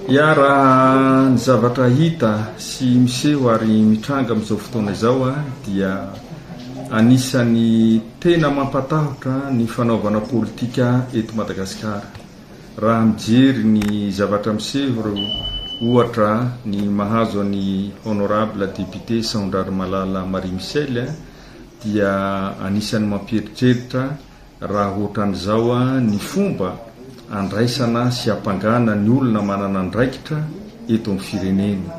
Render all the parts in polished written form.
Ia raha ny zavatra hita sy miseho ary mitranga amin'izao fotoana izao dia anisan'ny tena mampatahotra ny fanaovana politika eto Madagasikara. Raha mijery ny zavatra miseho ohatra ny mahazo ny honorable député Sandrary Malala Marie Michel dia anisan'ny mampieritreritρα raha ohatran'izao ny fomba andraisana sy ampangana ny olona manana andraikitra eto amin'ny firenena,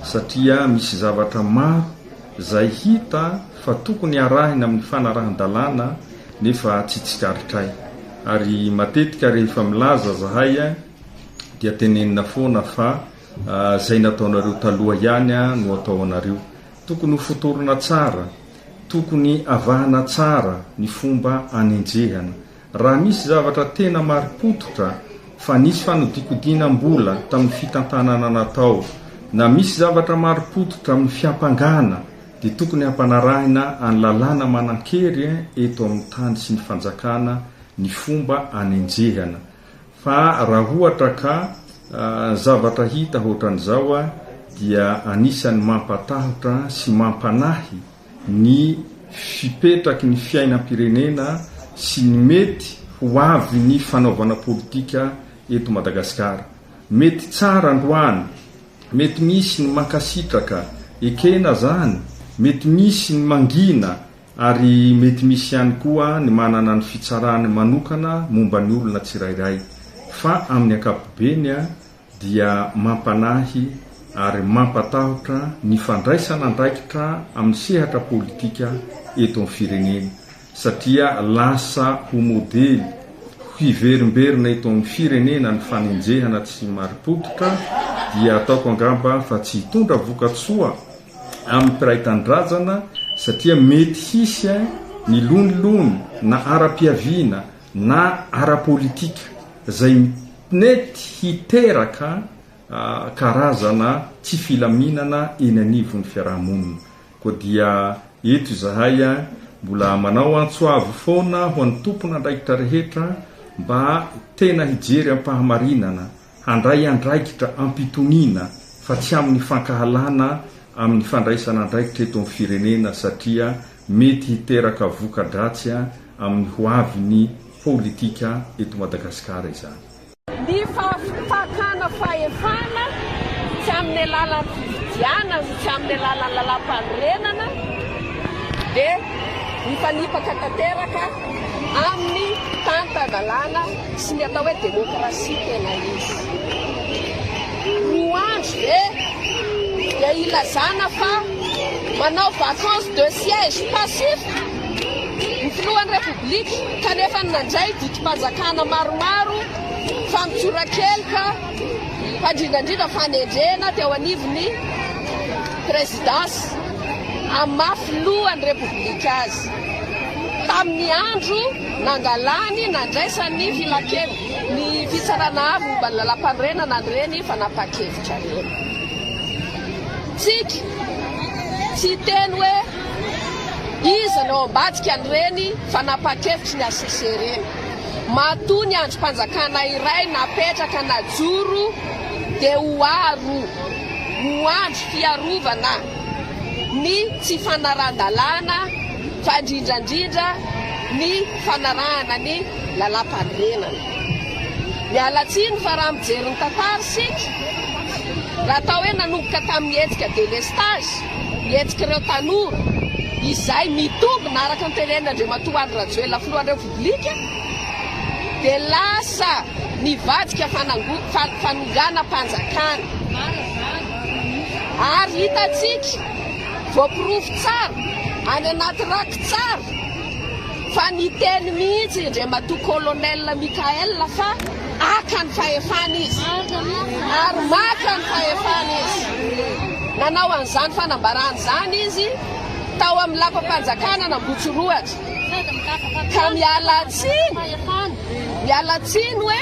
satria misy zavatra maro izay hita fa tokony arahina amin'ny fanarahan-dalàna nefa tsy tsikaritray. Ary matetika rehefa milaza zahay dia tenenina foana fa izay nataonareo taloha ihany no atao anareo. Tokony ho fotorona tsara, tokony avahana tsara ny fomba anenjehana. Raha misy zavatra tena maripototra fa nisy fanodikodinam-bola tamin'ny fitantanana natao, na misy zavatra maripototra amin'ny fiampangana, dia tokony hampanarahina any lalàna manan-kery eto amin'ny tany sy ny fanjakana ny fomba anenjehana. Fa raha ohatra ka zavatra hita ohatran'izao dia anisan'ny mampatahotra sy mampanahy ny fipetraky ny fiainam-pirenena sy ny mety ho avy ny fanaovana politika eto Madagasikara. Mety tsara androany, mety misy ny mankasitraka ekena zany, mety misy ny mangina, ary mety misy ihany koa ny manana ny fitsarany manokana momba ny olona tsirairay. Fa amin'ny ankapobeny dia mampanahy ary mampatahotra ny fandraisana andraikitra amin'ny sehatra politika eto amin'ny firenena, satria lasa ho modely hiverimberina eto amin'ny firenena ny fanenjehana tsy maripototra, dia ataoko angamba fa tsy hitondra vokatsoa amin'ny mpiray tanindrazana, satria mety hisy ny lonilony na ara-piaviana na ara-politika izay mety hiteraka karazana tsy filaminana eny anivon'ny fiarahamonina. Koa dia eto izahay mbola manao antsoavo foana ho an'ny tompona andraikitra rehetra mba tena hijery ampahamarinana, handray andraikitra ampitoniana fa tsy amin'ny fankahalana amin'ny fandraisana andraikitra eto amin'ny firenena, satria mety hiteraka voka-dratsy amin'ny hoavin'ny politika eto Madagasikara izany. Ny fakana fahefana tsy amin'ny alalan'ny fividiana, tsy amin'ny alalan'ny lalam-panorenana dia mifanipaka tanteraka amin'ny tantan-dalàna sy ny atao hoe demokrasia tena izy. Roandro dia ilazana fa manao vacances de siège passif ny filohan'ny repoblika, kanefa nandray dikim-panjakana maromaro famitsorakelika fandrindrandrindra fanendrena teo anivon'ny présidence amin'ny mafilohan'ny repoblika azy. Tamin'ny andro nangalany nandraisany filakely ny fitsarana avy momba ny lalam-panorenana an'ireny fanapa-kevitra reny. Tsika tsy teny hoe iza no ambadika an'ireny fanapa-kevitry ny ACC reny. Matoa ny androm-panjakana iray napetraka najoro dia hoaro ho andro fiarovana ny tsy fanaran-dalàna fa indrindrandrindra ny fanarahana ny lalam-panorenana. Mialatsiny fa raha mijery ny tantara sika, raha atao hoe nanomboka tamin'ny hetsika délestage, hetsika ireo tanora izay mitombina araka ny tenenin'Andriamatoa Andry Rajoelina filohan'ny repoblika, dia lasa nivadika fanonganam-panjakana. Ary hitatsika voapirofo tsara any anaty raky tsara fa niteny mihitsy Andriamatoa Colonel Michael fa aka ny fahefana izy ary maka ny fahefana izy. Nanao an'izany fanambarana izany izy tao amin'ny lapa-panjakana n'Ambotsoroatra, ka miala tsiny hoe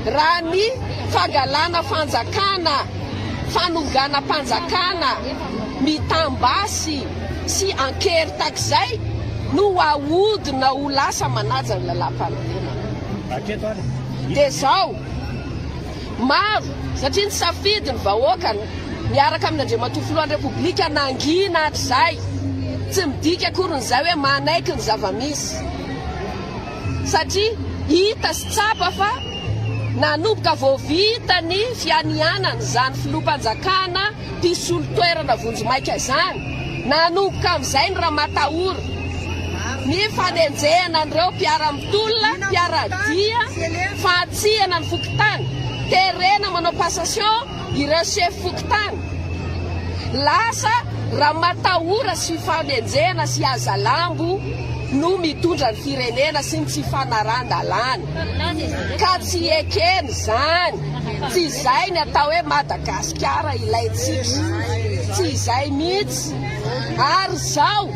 raha ny fagalana fanjakana, fanonganam-panjakana mitambasy sy ankery takizay no ahodina ho lasa manaja ny lalam-panorenana. Dia zao maro satria ny safidy ny vahoaka miaraka amin'ny Andriamatoa filohan'ny Repoblika nangina hatr'izay tsy midika akory nyzay hoe manaiky ny zava-misy satria hita sy tsapa fa nanomboka voavita ny fianianana zany filoham-panjakana mpisolo toerana Vonjomaika zany nanomboka amin'izay ny Ramatahora ny fanenjehana an'ireo mpiara-mitolona mpiara-dia fahatsiana ny fokotany terena manao passation ireo chef fokotany lasa Ramatahora sy fanenjehana sy Azalambo no mitondra ny firenena sy ny tsy fanarandalana ka tsy ekeny zany tsy izay ny atao hoe Madagasikara ilaitsika tsy izay mihitsy ary zao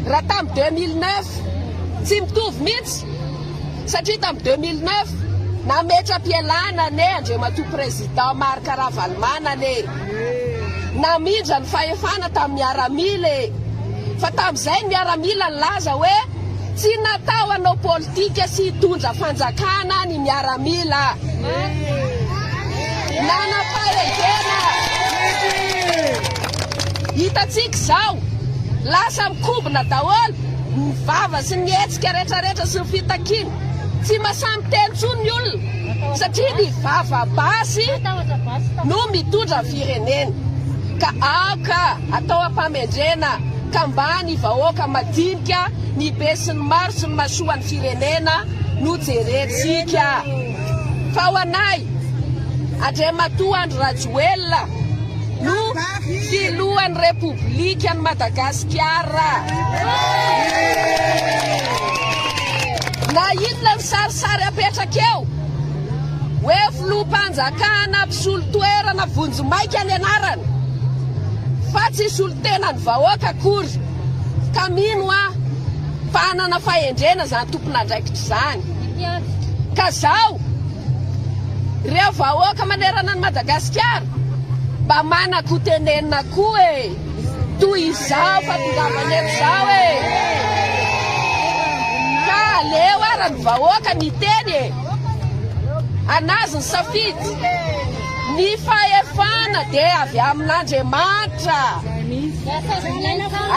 raha tamin'ny 2009 tsy mitovy mihitsy satria tamin'ny 2009 nametra-pialana ne Andriamatoa président Marc Ravalomanana ne namindra ny fahefana tamin'ny miaramila fa tamin'izay ny miaramila nilaza hoe tsy natao anao politika sy hitondra fanjakana ny miaramila nanam-pahendrena hitatsika zao lasa mikobona daholo ny vava sy ny hetsika rehetrarehetra sy ny fitakiana tsy mahasamby teny tsony ny olona satria ny vava basy no mitondra ny firenena ka aoka atao ampamendrena ka mba ny vahoaka madinika ny be sy ny maro sy ny masoa ny firenena no jerentsika fa ho anay Andriamatoa Andry Rajoelina no filohan'ny Repoblika ny Madagasikara na inona ny sarisary apetraka eo hoe filoham-panjakana mpisolo toerana Vonjomaika ny anarany fa tsy solotena ny vahoaka akory ka mino fa anana fahendrena zany tompon'andraikitra zany ka zao ireo vahoaka manerana ny Madagasikara mba manako tenenina koa toy izao fa tongavana eto zao ka aleo ara ny vahoaka ny teny anazy ny safidy ny fahefana dia avy amin'Andriamanitra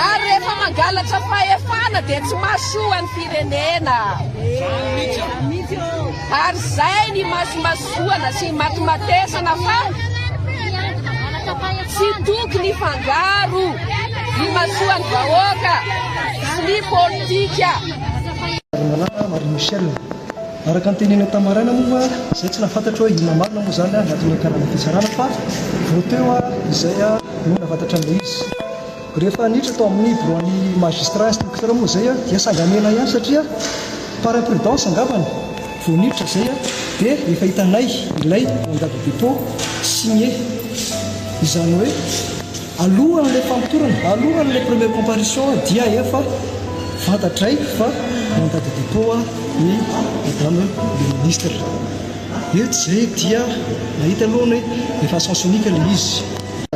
ary rehefa mangalatra fahefana dia tsy masoa ny firenena ary zay ny masomasoana sy matomatesana fa tsy tokony fangaro ny masoa ny vahoaka sy ny politika Marie Michel araka ny tenena tamarana moa izay tsy nafantatra hoe inona marina moa zany anatin'ny karana fitsarana fa voteo izay no nafantatra an'ilay izy rehefa niditra tao amin'ny bureau-ny magistrat instructeur moa zay dia sangamena ihany satria par imprudence angambany vao niditra zay dia efa hitanay ilay mandat de dépôt signé izany hoe alohan'ilay fampitorana alohan'ilay première comparution dia efa fantatray fa mandat de dépôt ny madame le ministre eto zay dia nahita alohany hoe efa sens unique ilay izy